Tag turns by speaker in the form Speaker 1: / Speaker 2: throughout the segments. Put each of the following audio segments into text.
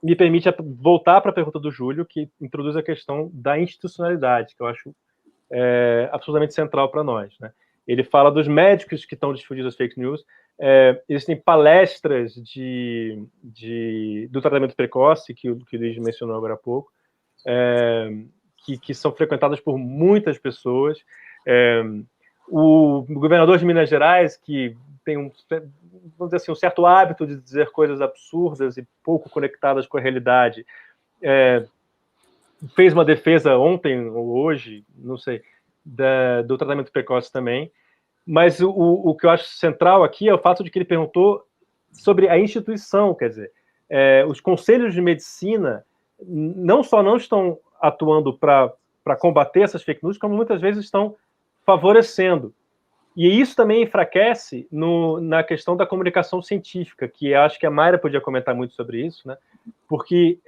Speaker 1: me permite voltar para a pergunta do Júlio, que introduz a questão da institucionalidade, que eu acho absolutamente central para nós, né? Ele fala dos médicos que estão difundindo as fake news. Existem palestras do tratamento precoce, que o Luiz mencionou agora há pouco, que são frequentadas por muitas pessoas. O governador de Minas Gerais, que tem vamos dizer assim, um certo hábito de dizer coisas absurdas e pouco conectadas com a realidade, fez uma defesa ontem ou hoje, não sei, do tratamento precoce também. Mas o que eu acho central aqui é o fato de que ele perguntou sobre a instituição, quer dizer, os conselhos de medicina não só não estão atuando para combater essas fake news, como muitas vezes estão favorecendo. E isso também enfraquece na questão da comunicação científica, que eu acho que a Mayra podia comentar muito sobre isso, né? Porque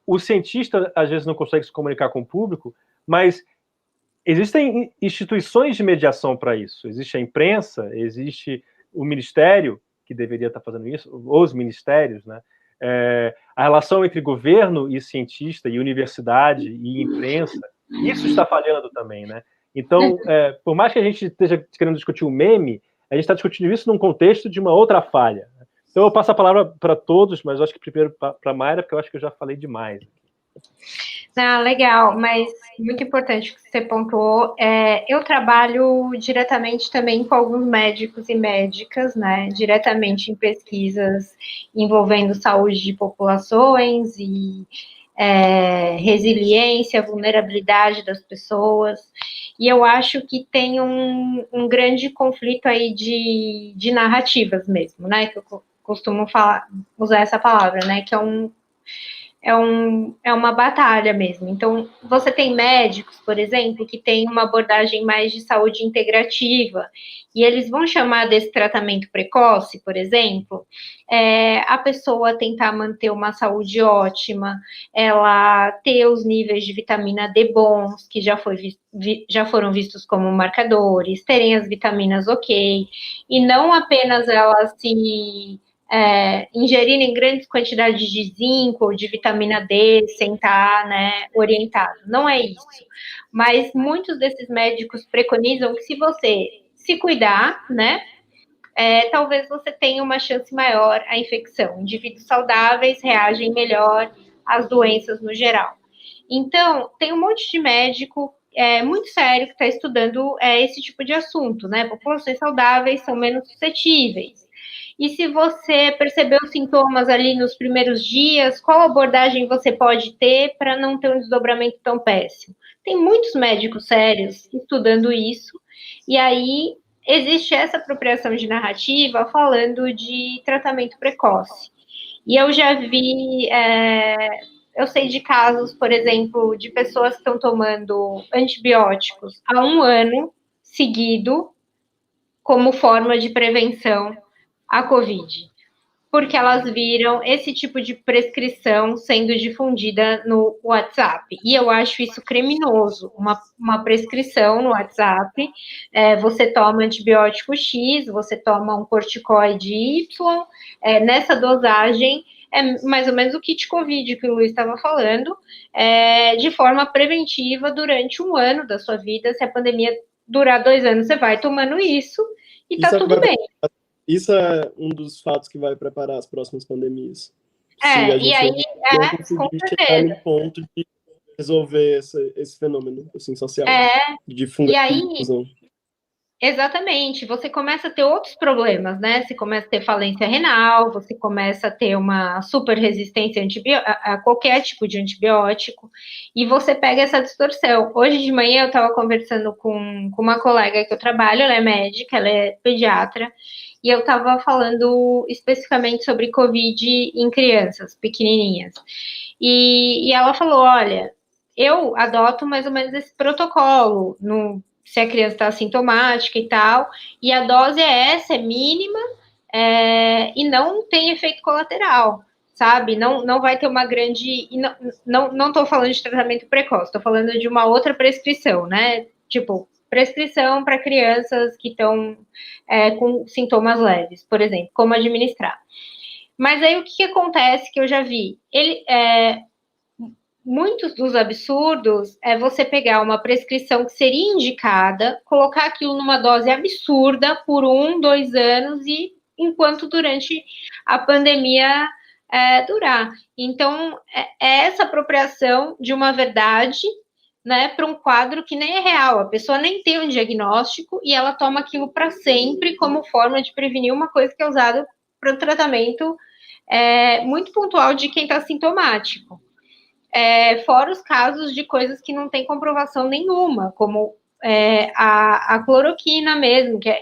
Speaker 1: o cientista às vezes não consegue se comunicar com o público, mas existem instituições de mediação para isso. Existe a imprensa, existe o ministério, que deveria estar fazendo isso, os ministérios, né? A relação entre governo e cientista, e universidade e imprensa, isso está falhando também, né? Então, por mais que a gente esteja querendo discutir o meme, a gente está discutindo isso num contexto de uma outra falha. Então, eu passo a palavra para todos, mas eu acho que primeiro para a Mayra, porque eu acho que eu já falei demais.
Speaker 2: Ah, legal, mas muito importante o que você pontuou. Eu trabalho diretamente também com alguns médicos e médicas, né? Diretamente em pesquisas envolvendo saúde de populações e resiliência, vulnerabilidade das pessoas. E eu acho que tem um grande conflito aí de narrativas mesmo, né? Que eu costumo usar essa palavra, né? Que é uma batalha mesmo. Então, você tem médicos, por exemplo, que têm uma abordagem mais de saúde integrativa, e eles vão chamar desse tratamento precoce, por exemplo, a pessoa tentar manter uma saúde ótima, ela ter os níveis de vitamina D bons, que já foram vistos como marcadores, terem as vitaminas ok, e não apenas ela se ingerirem grandes quantidades de zinco ou de vitamina D sem estar, né, orientado. Não é isso. Mas muitos desses médicos preconizam que se você se cuidar, né, talvez você tenha uma chance maior à infecção. Indivíduos saudáveis reagem melhor às doenças no geral. Então, tem um monte de médico muito sério que está estudando esse tipo de assunto, né? Populações saudáveis são menos suscetíveis. E se você percebeu sintomas ali nos primeiros dias, qual abordagem você pode ter para não ter um desdobramento tão péssimo? Tem muitos médicos sérios estudando isso, e aí existe essa apropriação de narrativa falando de tratamento precoce. E eu já vi, eu sei de casos, por exemplo, de pessoas que estão tomando antibióticos há 1 ano seguido como forma de prevenção a Covid, porque elas viram esse tipo de prescrição sendo difundida no WhatsApp. E eu acho isso criminoso, uma prescrição no WhatsApp, você toma antibiótico X, você toma um corticoide Y, nessa dosagem, mais ou menos o kit Covid que o Luiz estava falando, de forma preventiva durante 1 ano da sua vida. Se a pandemia durar 2 anos, você vai tomando isso e tá tudo bem.
Speaker 3: Isso é um dos fatos que vai preparar as próximas pandemias. Se a gente
Speaker 2: e aí,
Speaker 3: não conseguir chegar no ponto de resolver esse fenômeno assim, social, de fundação.
Speaker 2: Exatamente, você começa a ter outros problemas, né? Você começa a ter falência renal, você começa a ter uma super resistência a qualquer tipo de antibiótico, e você pega essa distorção. Hoje de manhã eu estava conversando com uma colega que eu trabalho, ela é médica, ela é pediatra, e eu estava falando especificamente sobre Covid em crianças pequenininhas. E ela falou, olha, eu adoto mais ou menos esse protocolo, se a criança está assintomática e tal, e a dose é mínima, e não tem efeito colateral, sabe? Não vai ter uma grande... Não estou falando de tratamento precoce, estou falando de uma outra prescrição, né? Tipo, prescrição para crianças que estão com sintomas leves, por exemplo, como administrar. Mas aí o que acontece que eu já vi? Muitos dos absurdos é você pegar uma prescrição que seria indicada, colocar aquilo numa dose absurda por 1, 2 anos e enquanto durante a pandemia durar. Então, é essa apropriação de uma verdade, né, para um quadro que nem é real. A pessoa nem tem um diagnóstico e ela toma aquilo para sempre como forma de prevenir uma coisa que é usada para o tratamento muito pontual de quem está sintomático. Fora os casos de coisas que não tem comprovação nenhuma, como a cloroquina mesmo, que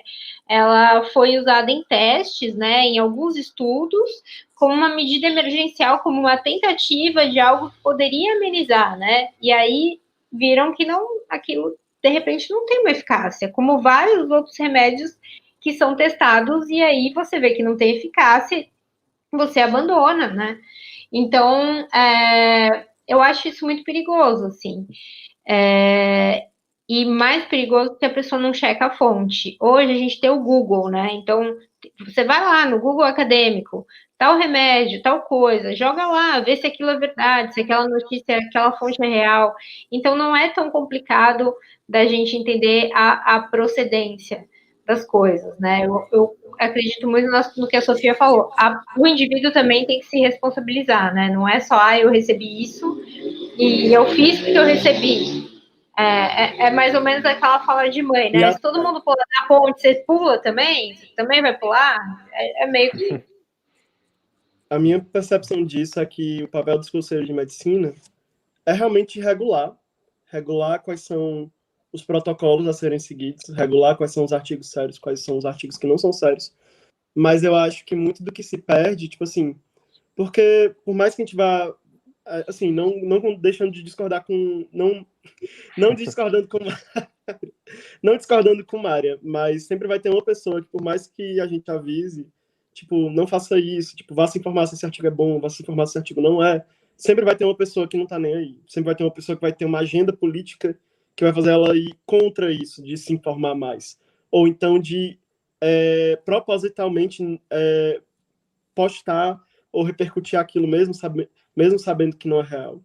Speaker 2: ela foi usada em testes, né, em alguns estudos, como uma medida emergencial, como uma tentativa de algo que poderia amenizar, né? E aí viram que não, aquilo de repente não tem uma eficácia, como vários outros remédios que são testados, e aí você vê que não tem eficácia, você abandona, né? Então, eu acho isso muito perigoso, assim. E mais perigoso que a pessoa não checa a fonte. Hoje a gente tem o Google, né? Então, você vai lá no Google acadêmico, tal remédio, tal coisa, joga lá, vê se aquilo é verdade, se aquela notícia, aquela fonte é real. Então, não é tão complicado da gente entender a procedência das coisas, né? Eu acredito muito no que a Sofia falou. O indivíduo também tem que se responsabilizar, né? Não é só, eu recebi isso e eu fiz porque eu recebi. É mais ou menos aquela fala de mãe, né? Se todo mundo pular na ponte, você pula também? Você também vai pular? É meio que...
Speaker 3: A minha percepção disso é que o papel dos conselhos de medicina é realmente regular quais são os protocolos a serem seguidos, regular quais são os artigos sérios, quais são os artigos que não são sérios. Mas eu acho que muito do que se perde, tipo assim, porque por mais que a gente vá, assim, não deixando de discordar com, não discordando com não discordando com Mária, mas sempre vai ter uma pessoa que por mais que a gente avise, tipo, não faça isso, tipo, vá se informar se esse artigo é bom, vá se informar se esse artigo não é, sempre vai ter uma pessoa que não tá nem aí, sempre vai ter uma pessoa que vai ter uma agenda política que vai fazer ela ir contra isso, de se informar mais, ou então de propositalmente postar ou repercutir aquilo mesmo sabendo que não é real.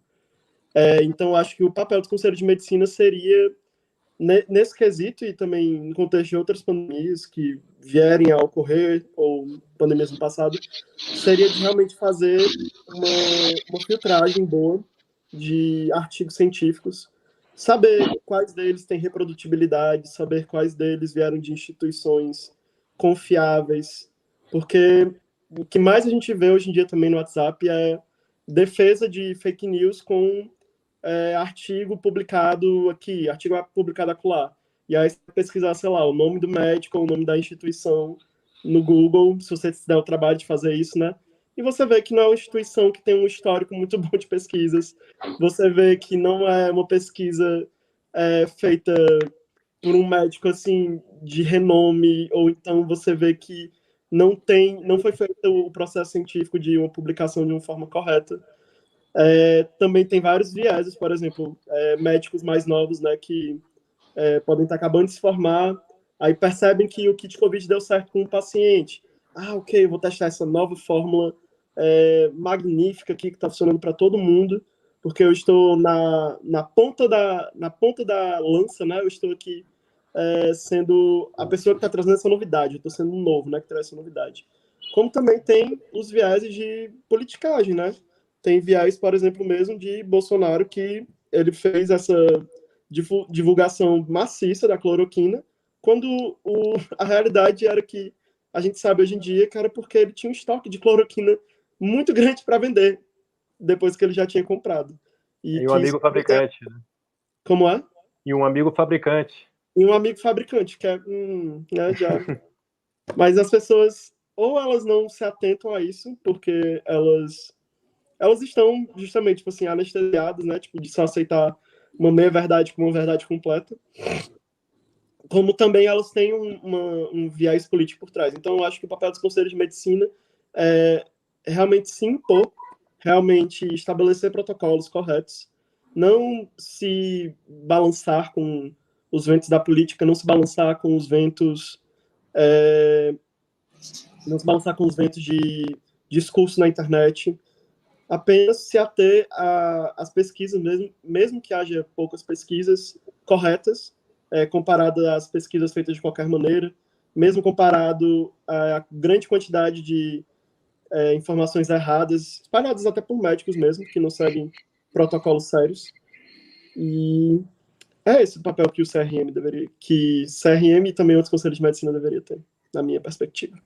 Speaker 3: Então, acho que o papel do Conselho de Medicina seria, nesse quesito, e também no contexto de outras pandemias que vierem a ocorrer, ou pandemias no passado, seria de realmente fazer uma filtragem boa de artigos científicos, saber quais deles têm reprodutibilidade, saber quais deles vieram de instituições confiáveis, porque o que mais a gente vê hoje em dia também no WhatsApp é defesa de fake news com artigo publicado aqui, artigo publicado acolá. E aí você pesquisar, sei lá, o nome do médico ou o nome da instituição no Google, se você se der o trabalho de fazer isso, né? E você vê que não é uma instituição que tem um histórico muito bom de pesquisas. Você vê que não é uma pesquisa feita por um médico assim de renome, ou então você vê que não foi feito o processo científico de uma publicação de uma forma correta. Também tem vários vieses, por exemplo, médicos mais novos, né, que podem estar acabando de se formar, aí percebem que o kit Covid deu certo com o paciente. Ok, eu vou testar essa nova fórmula magnífica aqui que está funcionando para todo mundo, porque eu estou na ponta da lança, né? Eu estou aqui sendo a pessoa que está trazendo essa novidade, eu estou sendo um novo, né, que traz essa novidade. Como também tem os vieses de politicagem, né? Tem viés, por exemplo, mesmo de Bolsonaro, que ele fez essa divulgação maciça da cloroquina, quando a realidade era que a gente sabe hoje em dia que era porque ele tinha um estoque de cloroquina muito grande para vender, depois que ele já tinha comprado.
Speaker 1: E um amigo fabricante. Né?
Speaker 3: Como é?
Speaker 1: E um amigo fabricante.
Speaker 3: E um amigo fabricante, que né, já... Mas as pessoas, ou elas não se atentam a isso, porque elas estão justamente, tipo assim, anestesiadas, né, tipo, de só aceitar uma meia-verdade como uma verdade completa, como também elas têm um viés político por trás. Então, eu acho que o papel dos conselhos de medicina é realmente se impor, realmente estabelecer protocolos corretos, não se balançar com os ventos da política, não se balançar com os ventos não se balançar com os ventos discurso na internet, apenas se ater às pesquisas, mesmo que haja poucas pesquisas corretas, comparado às pesquisas feitas de qualquer maneira, mesmo comparado à grande quantidade de informações erradas, espalhadas até por médicos mesmo, que não seguem protocolos sérios. E é esse o papel que o CRM e também outros conselhos de medicina deveria ter, na minha perspectiva.